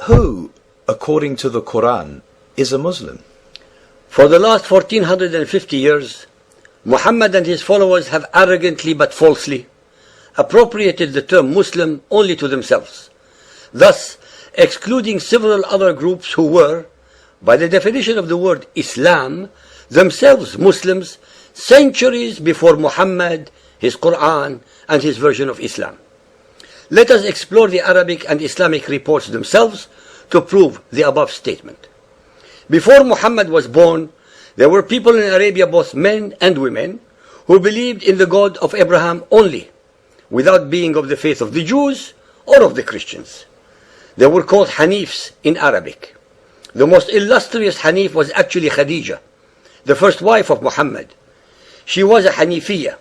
Who, according to the Quran, is a Muslim? For the last 1450 years, Muhammad and his followers have arrogantly but falsely appropriated the term Muslim only to themselves, thus excluding several other groups who were, by the definition of the word Islam, themselves Muslims centuries before Muhammad, his Quran, and his version of Islam. Let us explore the Arabic and Islamic reports themselves to prove the above statement. Before Muhammad was born, there were people in Arabia, both men and women, who believed in the God of Abraham only, without being of the faith of the Jews or of the Christians. They were called Hanifs in Arabic. The most illustrious Hanif was actually Khadija, the first wife of Muhammad. She was a Hanifiyya,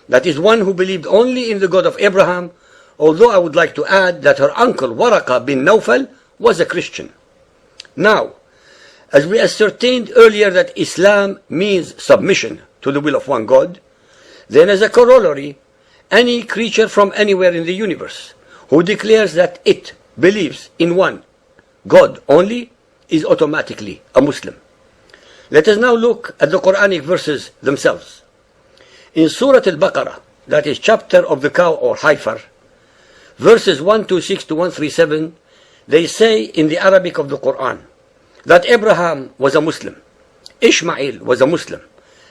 that is, one who believed only in the God of Abraham, although I would like to add that her uncle Waraqah bin Nawfal was a Christian. Now, as we ascertained earlier that Islam means submission to the will of one God, then as a corollary, any creature from anywhere in the universe who declares that it believes in one God only is automatically a Muslim. Let us now look at the Quranic verses themselves. In Surah Al-Baqarah, that is chapter of the cow or heifer, verses 126 to 137, they say in the Arabic of the Quran that Abraham was a Muslim, Ishmael was a Muslim,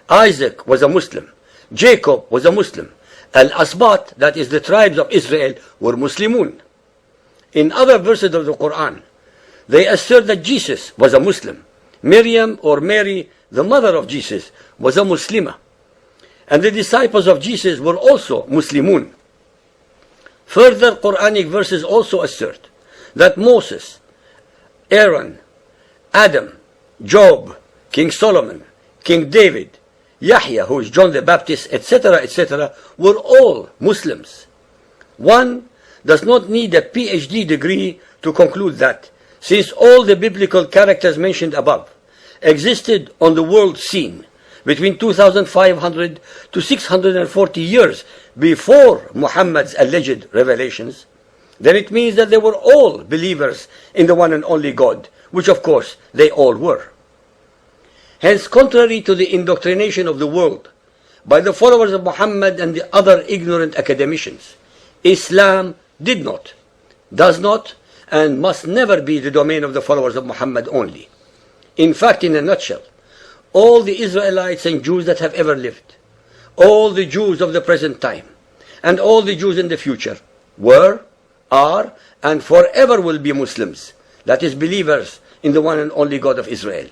Isaac was a Muslim, Jacob was a Muslim, Al-Asbat, that is the tribes of Israel, were Muslimun. In other verses of the Quran, they assert that Jesus was a Muslim. Miriam or Mary, the mother of Jesus, was a Muslimah. And the disciples of Jesus were also Muslimun. Further Quranic verses also assert that Moses, Aaron, Adam, Job, King Solomon, King David, Yahya, who is John the Baptist, etc., were all Muslims. One does not need a PhD degree to conclude that, since all the biblical characters mentioned above existed on the world scene between 2500 to 640 years before Muhammad's alleged revelations, then it means that they were all believers in the one and only God, which of course they all were. Hence, contrary to the indoctrination of the world by the followers of Muhammad and the other ignorant academicians, Islam did not, does not, and must never be the domain of the followers of Muhammad only. In fact, in a nutshell, all the Israelites and Jews that have ever lived, all the Jews of the present time, and all the Jews in the future were, are, and forever will be Muslims, that is, believers in the one and only God of Israel.